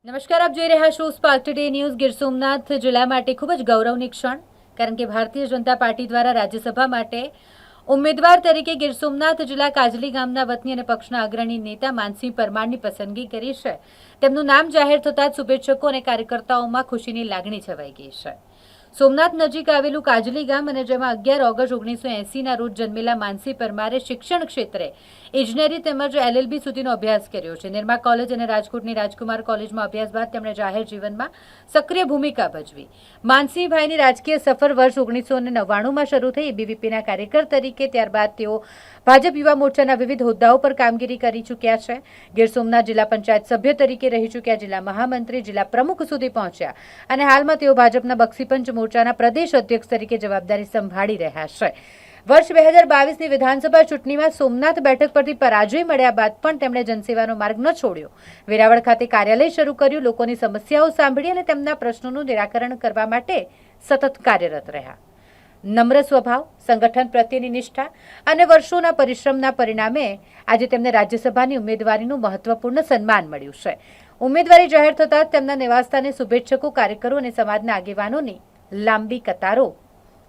નમસ્કાર, આપ જોઈ રહ્યા છો spark today news. Gir Somnath જિલ્લા માટે ખૂબ જ ગૌરવની ક્ષણ, કારણ કે ભારતીય જનતા પાર્ટી દ્વારા રાજ્યસભા માટે ઉમેદવાર તરીકે ગીર સોમનાથ જિલ્લા કાજલી ગામના વતની અને પક્ષના અગ્રણી નેતા માનસિંહ પરમારની પસંદગી કરી છે. તેમનું નામ જાહેર થતાં જ શુભેચ્છકો અને કાર્યકર્તાઓમાં ખુશીની લાગણી છવાઈ ગઈ છે. સોમનાથ નજીક આવેલું કાજલી ગામ અને જેમાં 11 ઓગસ્ટ 1980ના રોજ જન્મેલા માનસિંહ પરમારે શિક્ષણ ક્ષેત્રે ઇજનેરી તેમજ LLB સુધીનો અભ્યાસ કર્યો છે. નિરમા કોલેજ અને રાજકોટની રાજકુમાર કોલેજમાં અભ્યાસ બાદ તેમણે જાહેર જીવનમાં સક્રિય ભૂમિકા ભજવી. માનસિંહભાઈની રાજકીય સફર વર્ષ 1999માં શરૂ થઈ. ABVPના કાર્યકર તરીકે ત્યારબાદ તેઓ ભાજપ યુવા મોરચાના વિવિધ હોદ્દાઓ પર કામગીરી કરી ચૂક્યા છે. ગીર સોમનાથ જિલ્લા પંચાયત સભ્ય તરીકે રહી ચૂક્યા, જિલ્લા મહામંત્રી, જિલ્લા પ્રમુખ સુધી પહોંચ્યા અને હાલમાં તેઓ ભાજપના બક્ષીપંચ મોરચાના પ્રદેશ અધ્યક્ષ તરીકે જવાબદારી સંભાળી રહ્યા છે. વર્ષ 2022ની વિધાનસભા ચૂંટણીમાં સોમનાથ બેઠક પરથી પરાજય મળ્યા બાદ પણ તેમણે જનસેવાનો માર્ગ ન છોડ્યો. વેરાવળ ખાતે કાર્યાલય શરૂ કર્યું, લોકોની સમસ્યાઓ સાંભળી અને તેમના પ્રશ્નોનું નિરાકરણ કરવા માટે સતત કાર્યરત રહ્યા. નમ્ર સ્વભાવ, સંગઠન પ્રત્યેની નિષ્ઠા અને વર્ષોના પરિશ્રમના પરિણામે આજે તેમને રાજ્યસભાની ઉમેદવારીનું મહત્વપૂર્ણ સન્માન મળ્યું છે. ઉમેદવારી જાહેર થતાં તેમના નિવાસસ્થાને શુભેચ્છકો, કાર્યકરો અને સમાજના આગેવાનોની લાંબી કતારો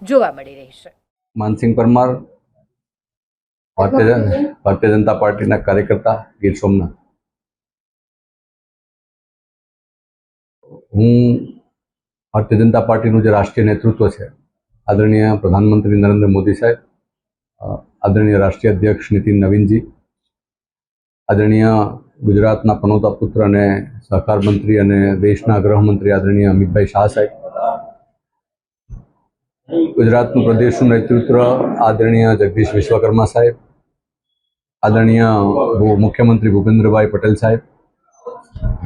જોવા મળી રહી છે. માનસિંહ પરમાર, ભારતીય જનતા પાર્ટીના કાર્યકર્તા, ગીર સોમનાથ. હું ભારતીય જનતા પાર્ટીનું જે રાષ્ટ્રીય નેતૃત્વ છે, આદરણીય પ્રધાનમંત્રી નરેન્દ્ર મોદી સાહેબ, આદરણીય રાષ્ટ્રીય અધ્યક્ષ નીતિન નવીનજી, આદરણીય ગુજરાતના પનોતા પુત્ર અને સહકાર મંત્રી અને દેશના ગૃહમંત્રી આદરણીય અમિતભાઈ શાહ સાહેબ, ગુજરાતનું પ્રદેશનું નેતૃત્વ આદરણીય જગદીશ વિશ્વકર્મા સાહેબ, આદરણીય મુખ્યમંત્રી ભૂપેન્દ્રભાઈ પટેલ સાહેબ,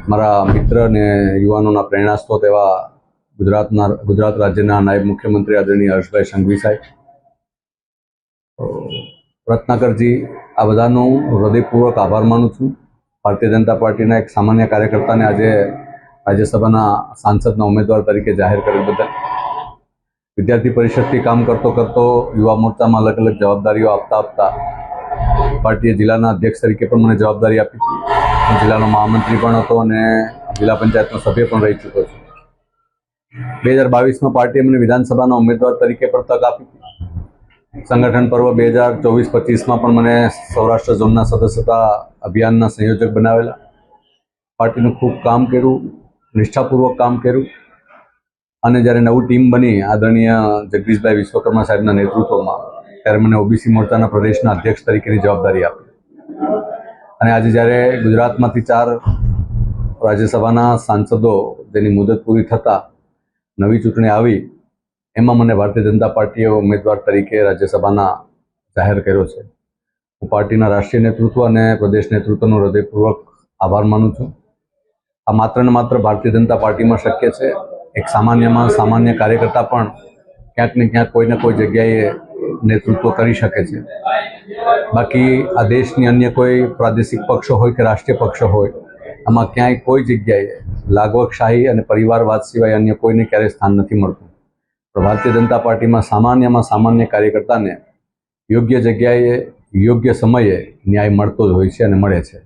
મારા મિત્ર અને યુવાનોના પ્રેરણાસ્ત્રોત એવા ગુજરાત રાજ્યના નાયબ મુખ્યમંત્રી આદરણીય હર્ષભાઈ સંઘવી સાહેબ, રત્નાકરજી, આ બધાનો હૃદયપૂર્વક આભાર માનું છું. ભારતીય જનતા પાર્ટીના એક સામાન્ય કાર્યકર્તાને આજે રાજ્યસભાના સાંસદના ઉમેદવાર તરીકે જાહેર કરેલ બદલ, વિદ્યાર્થી પરિષદથી કામ કરતો યુવા મોરચામાં અલગ અલગ જવાબદારીઓ આપતા પાર્ટીએ જિલ્લાના અધ્યક્ષ તરીકે પણ મને જવાબદારી આપી હતી. હું જિલ્લાનો મહામંત્રી પણ હતો અને જિલ્લા પંચાયતનો સભ્ય પણ રહી ચૂક્યો છું. 2022માં પાર્ટીએ મને વિધાનસભાના ઉમેદવાર તરીકે પણ તક આપી હતી. સંગઠન પર્વ 2024-25માં પણ મને સૌરાષ્ટ્ર ઝોનના સદસ્યતા અભિયાનના સંયોજક બનાવેલા. પાર્ટીનું ખૂબ કામ કર્યું, નિષ્ઠાપૂર્વક કામ કર્યું અને જ્યારે નવું ટીમ બની આદરણીય જગદીશભાઈ વિશ્વકર્મા સાહેબના નેતૃત્વમાં, ત્યારે મને ઓબીસી મોરચાના પ્રદેશના અધ્યક્ષ તરીકેની જવાબદારી આપી. અને આજે જ્યારે ગુજરાતમાંથી 4 રાજ્યસભાના સાંસદો જેની મુદત પૂરી થતાં નવી ચૂંટણી આવી, એમાં મને ભારતીય જનતા પાર્ટીએ ઉમેદવાર તરીકે રાજ્યસભાના જાહેર કર્યો છે. હું પાર્ટીના રાષ્ટ્રીય નેતૃત્વ અને પ્રદેશ નેતૃત્વનો હૃદયપૂર્વક આભાર માનું છું. આ માત્ર ને માત્ર ભારતીય જનતા પાર્ટીમાં શક્ય છે. એક સામાન્યમાં સામાન્ય કાર્યકર્તા પણ ક્યાંક ને ક્યાંક કોઈ ને કોઈ જગ્યાએ નેતૃત્વ કરી શકે છે. બાકી આ દેશની અન્ય કોઈ પ્રાદેશિક પક્ષો હોય કે રાષ્ટ્રીય પક્ષો હોય, આમાં ક્યાંય કોઈ જગ્યાએ લાગવકશાહી અને પરિવારવાદ સિવાય અન્ય કોઈને ક્યારેય સ્થાન નથી મળતું. તો ભારતીય જનતા પાર્ટીમાં સામાન્ય કાર્યકર્તાને યોગ્ય જગ્યાએ યોગ્ય સમયે ન્યાય મળતો જ હોય છે અને મળે છે.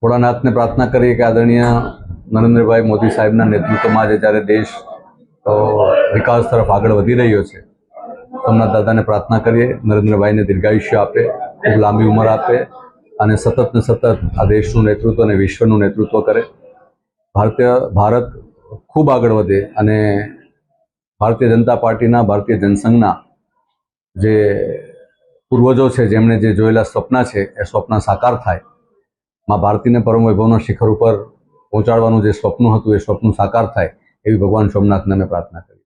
ભોળાનાથને પ્રાર્થના કરીએ કે આદરણીય નરેન્દ્રભાઈ મોદી સાહેબના નેતૃત્વમાં આજે જ્યારે દેશ વિકાસ તરફ આગળ વધી રહ્યો છે, સોમનાથ દાદાને પ્રાર્થના કરીએ નરેન્દ્રભાઈને દીર્ઘાયુષ્ય આપે, ખૂબ લાંબી ઉંમર આપે અને સતત ને સતત આ દેશનું નેતૃત્વ અને વિશ્વનું નેતૃત્વ કરે. ભારત ખૂબ આગળ વધે અને ભારતીય જનતા પાર્ટીના, ભારતીય જનસંઘના જે પૂર્વજો છે, જેમણે જે જોયેલા સ્વપ્ન છે, એ સ્વપ્ન સાકાર થાય. માં ભારતીને પરમ વૈભવના શિખર ઉપર પહોંચાડવાનું જે સ્વપ્ન હતું, એ સ્વપ્ન સાકાર થાય એવી ભગવાન સોમનાથને અમે પ્રાર્થના કરી.